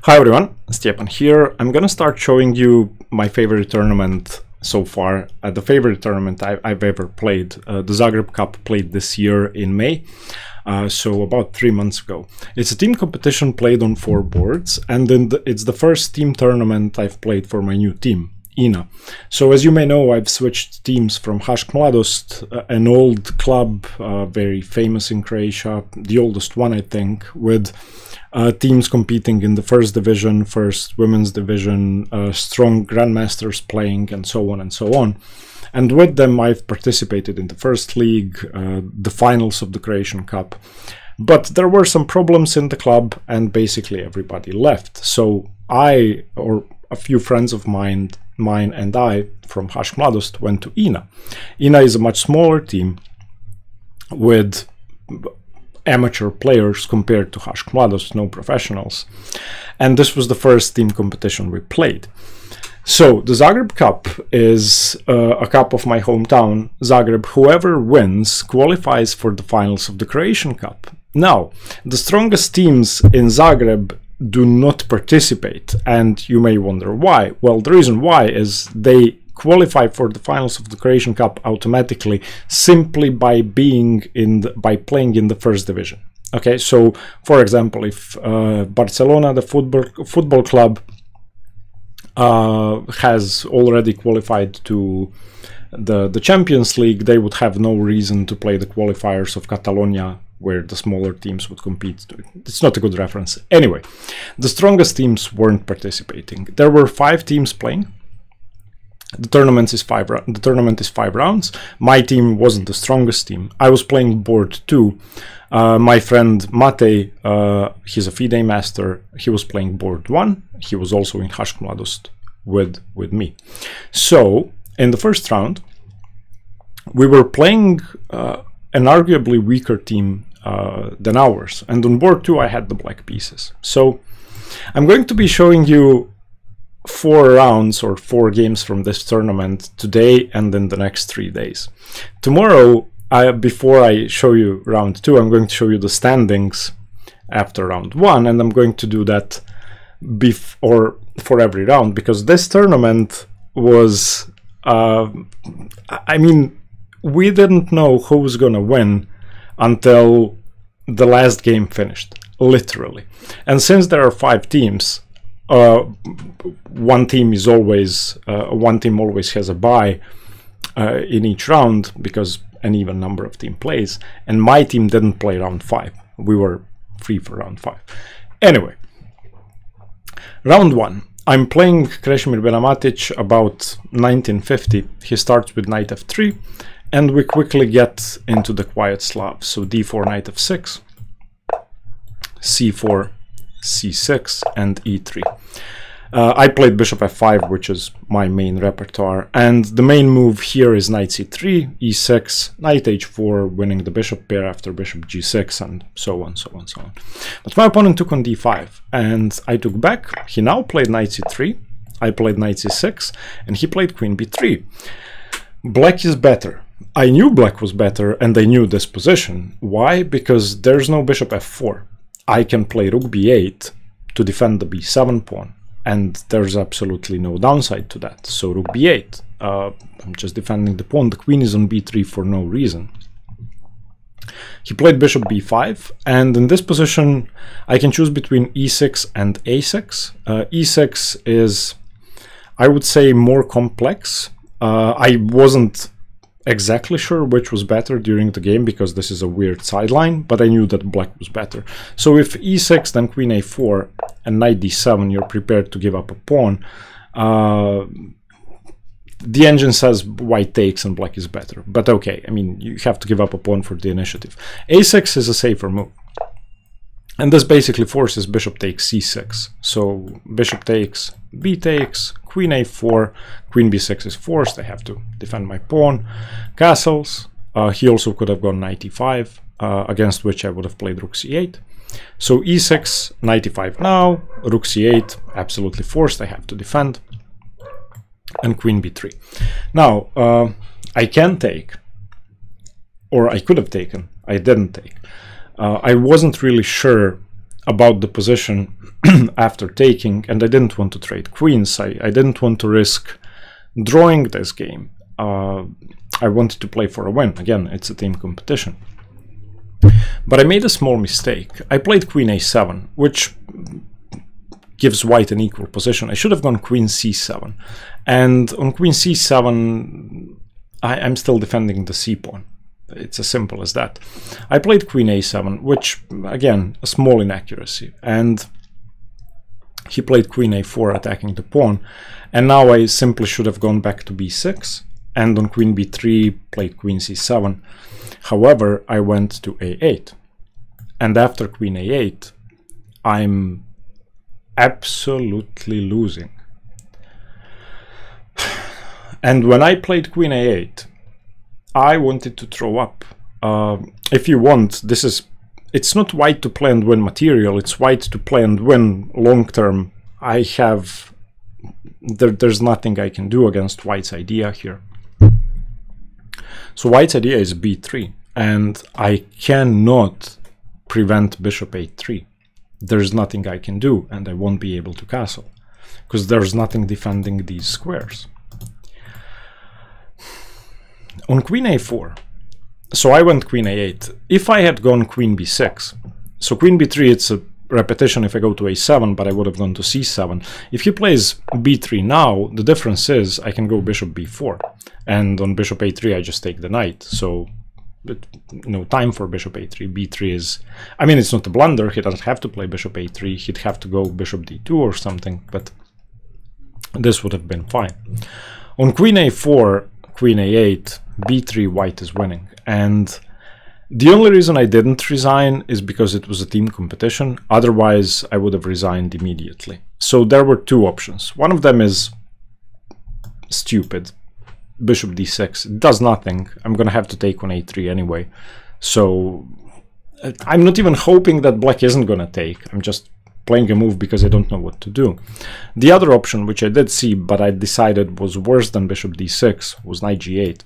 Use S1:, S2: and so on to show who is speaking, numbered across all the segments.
S1: Hi everyone, Stepan here. I'm gonna start showing you my favorite tournament so far, the favorite tournament I've ever played, the Zagreb Cup, played this year in May, so about 3 months ago. It's a team competition played on 4 boards, and then it's the first team tournament I've played for my new team, INA. So as you may know, I've switched teams from Hašk Mladost, an old club, very famous in Croatia, the oldest one I think, with teams competing in the first division, first women's division, strong grandmasters playing, and so on and so on. And with them I've participated in the first league, the finals of the Croatian Cup. But there were some problems in the club and basically everybody left. So I, or a few friends of mine and I from Hašk Mladost went to INA. INA is a much smaller team with amateur players compared to Hašk Mladost, no professionals. And this was the first team competition we played. So the Zagreb Cup is a cup of my hometown, Zagreb. Whoever wins qualifies for the finals of the Croatian Cup. Now, the strongest teams in Zagreb do not participate, and you may wonder why. Well, the reason why is they qualify for the finals of the Croatian Cup automatically simply by being by playing in the first division. Okay, so for example, if Barcelona, the football club, has already qualified to the Champions League, they would have no reason to play the qualifiers of Catalonia, where the smaller teams would compete. It's not a good reference. Anyway, the strongest teams weren't participating. There were 5 teams playing. The tournament is 5 rounds. My team wasn't the strongest team. I was playing board 2. My friend Matej, he's a FIDE master. He was playing board 1. He was also in Hašk Mladost with me. So in the first round, we were playing an arguably weaker team than ours. And on board 2, I had the black pieces. So I'm going to be showing you 4 rounds or 4 games from this tournament today and in the next 3 days. Tomorrow, before I show you round 2, I'm going to show you the standings after round 1, and I'm going to do that for every round, because this tournament was, I mean, we didn't know who was gonna win until the last game finished, literally. And since there are 5 teams, one team always has a bye in each round, because an even number of team plays, and my team didn't play round 5. We were free for round 5. Anyway, round 1. I'm playing Krešimir Benamatic about 1950. He starts with knight f3, and we quickly get into the quiet Slav. So d4, knight f6, c4, c6, and e3. I played bishop f5, which is my main repertoire, and the main move here is knight c3, e6, knight h4, winning the bishop pair after bishop g6, and so on, so on, so on. But my opponent took on d5, and I took back. He now played knight c3, I played knight c6, and he played queen b3. Black is better. I knew black was better, and I knew this position. Why? Because there's no bishop f4. I can play rook b8 to defend the b7 pawn, and there's absolutely no downside to that. So rook b8, I'm just defending the pawn. The queen is on b3 for no reason. He played bishop b5, and in this position I can choose between e6 and a6. E6 is, I would say, more complex. I wasn't exactly sure which was better during the game, because this is a weird sideline, but I knew that black was better. So if e6, then queen a4 and knight d7, you're prepared to give up a pawn. The engine says white takes and black is better, but okay, I mean, you have to give up a pawn for the initiative. a6 is a safer move, and this basically forces bishop takes c6. So bishop takes, b takes, queen a4, queen b6 is forced. I have to defend my pawn. Castles. He also could have gone knight e5, against which I would have played rook c8. So e6, knight e5 now, rook c8, absolutely forced. I have to defend, and queen b3. Now, I can take, or I could have taken. I didn't take. I wasn't really sure about the position after taking, and I didn't want to trade queens. I didn't want to risk drawing this game. I wanted to play for a win. Again, it's a team competition. But I made a small mistake. I played queen a7, which gives white an equal position. I should have gone queen c7. And on queen c7, I'm still defending the c-pawn. It's as simple as that. I played queen a7, which, again, a small inaccuracy. And he played queen a4, attacking the pawn. And now I simply should have gone back to b6. And on queen b3, played queen c7. However, I went to a8. And after queen a8, I'm absolutely losing. And when I played queen a8, I wanted to throw up. If you want, it's not white to play and win material, it's white to play and win long term. There's nothing I can do against white's idea here. So white's idea is b3, and I cannot prevent bishop a3. There's nothing I can do, and I won't be able to castle, because there's nothing defending these squares. On queen a4, so I went queen a8. If I had gone queen b6, so queen b3, it's a repetition if I go to a7, but I would have gone to c7. If he plays b3 now, the difference is I can go bishop b4, and on bishop a3 I just take the knight, so no time for bishop a3. b3 is, I mean, it's not a blunder, he doesn't have to play bishop a3, he'd have to go bishop d2 or something, but this would have been fine. On queen a4, queen a8, b3, white is winning, and the only reason I didn't resign is because it was a team competition. Otherwise, I would have resigned immediately. So there were two options. One of them is stupid. Bishop d6. It does nothing. I'm going to have to take on a3 anyway. So I'm not even hoping that black isn't going to take. I'm just playing a move because I don't know what to do. The other option, which I did see, but I decided was worse than bishop d6, was knight g8.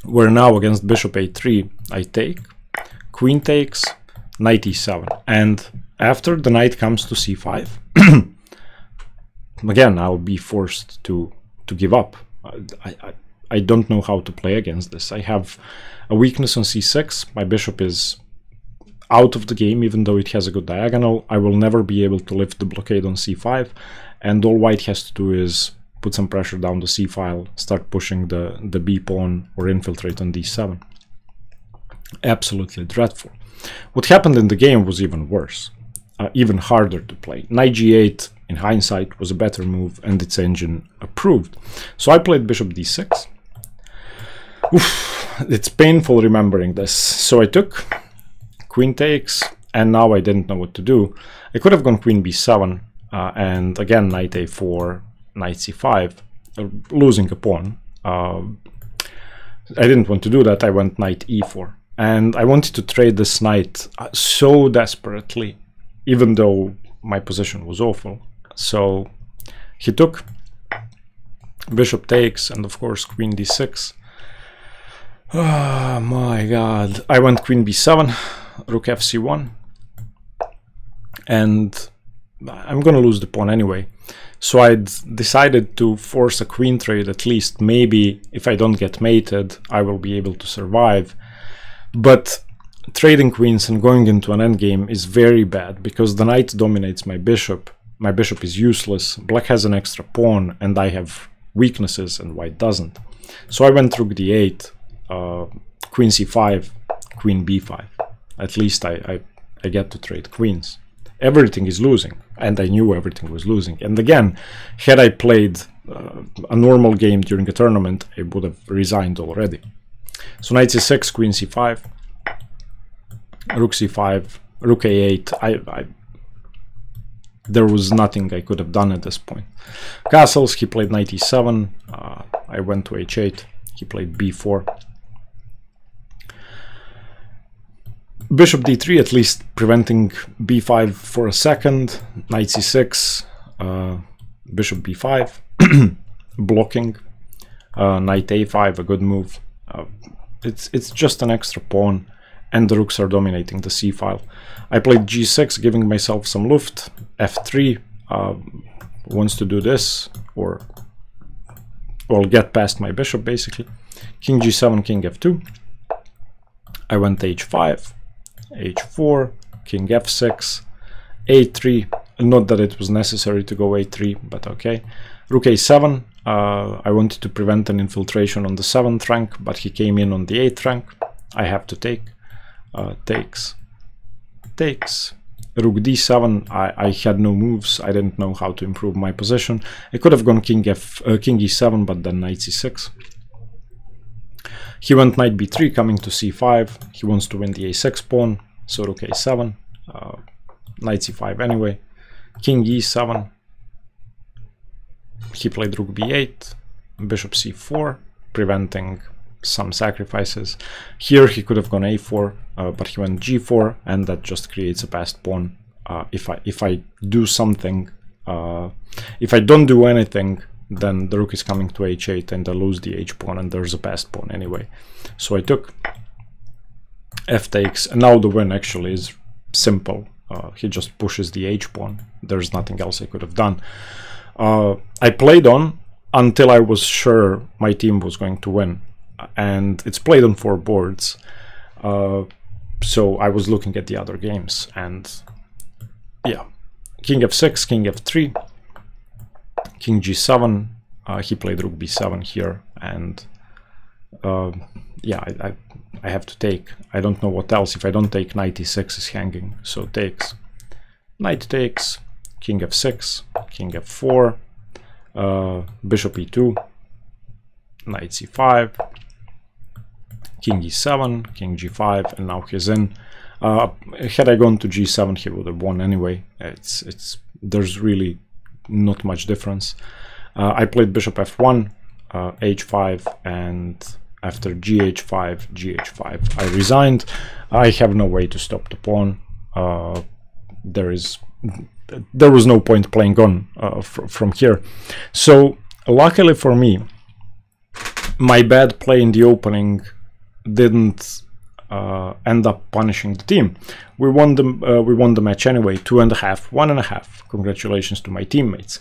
S1: Where now against bishop a3, I take, queen takes, knight e7. And after the knight comes to c5, again, I'll be forced to give up. I don't know how to play against this. I have a weakness on c6. My bishop is out of the game, even though it has a good diagonal. I will never be able to lift the blockade on c5. And all white has to do is put some pressure down the c file, start pushing the b pawn, or infiltrate on d7. Absolutely dreadful. What happened in the game was even worse, even harder to play. Knight g8, in hindsight, was a better move, and its engine approved. So I played bishop d6. Oof, it's painful remembering this. So I took queen takes, and now I didn't know what to do. I could have gone queen b7, and again knight a4, knight c5, losing a pawn. I didn't want to do that. I went knight e4, and I wanted to trade this knight so desperately, even though my position was awful. So he took, bishop takes, and of course queen d6. Oh my god. I went queen b7, rook fc1, and I'm gonna lose the pawn anyway. So I'd decided to force a queen trade at least. Maybe if I don't get mated, I will be able to survive. But trading queens and going into an endgame is very bad, because the knight dominates my bishop. My bishop is useless. Black has an extra pawn, and I have weaknesses, and white doesn't. So I went rook d8, queen c5, queen b5. At least I get to trade queens. Everything is losing, and I knew everything was losing. And again, had I played a normal game during a tournament, I would have resigned already. So knight c6, queen c5, rook c5, rook a8. There was nothing I could have done at this point. Castles, he played knight e7, I went to h8, he played b4. Bishop d3, at least preventing b5 for a second. Knight c6, bishop b5, blocking. Knight a5, a good move. It's just an extra pawn, and the rooks are dominating the c file. I played g6, giving myself some luft. f3 wants to do this, or well, get past my bishop basically. King g7, king f2. I went h5, h4, king f6, a3. Not that it was necessary to go a3, but okay. Rook a7. I wanted to prevent an infiltration on the 7th rank, but he came in on the 8th rank. I have to take. Takes. Rook d7. I had no moves. I didn't know how to improve my position. I could have gone king e7, but then knight c6. He went knight b3, coming to c5. He wants to win the a6 pawn, so rook a7. Knight c5 anyway. King e7. He played rook b8, bishop c4, preventing some sacrifices. Here he could have gone a4, but he went g4, and that just creates a passed pawn. If I do something, if I don't do anything, then the rook is coming to h8, and I lose the h pawn, and there's a passed pawn anyway. So I took. F takes, and now the win actually is simple. He just pushes the h pawn. There's nothing else I could have done. I played on until I was sure my team was going to win, and it's played on 4 boards. So I was looking at the other games, and yeah, king f6, king f3, king g7. He played rook b7 here, and yeah, I have to take. I don't know what else. If I don't take, knight e6 is hanging, so takes. Knight takes, king f6, king f4, bishop e2, knight c5, king e7, king g5, and now he's in. Had I gone to g7, he would have won anyway. There's really not much difference. I played bishop f1, h5, and after gh5, gh5, I resigned. I have no way to stop the pawn. There was no point playing on from here. So luckily for me, my bad play in the opening didn't end up punishing the team. We won the match anyway, 2.5, 1.5. Congratulations to my teammates.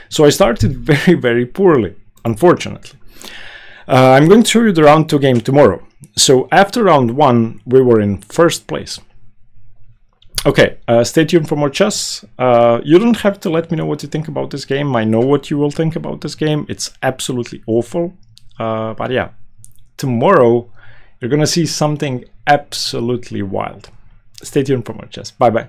S1: So I started very, very poorly, unfortunately. I'm going to show you the round 2 game tomorrow. So after round 1, we were in first place. Okay, stay tuned for more chess. You don't have to let me know what you think about this game. I know what you will think about this game. It's absolutely awful. But yeah, tomorrow you're gonna see something absolutely wild. Stay tuned for more chess. Bye bye.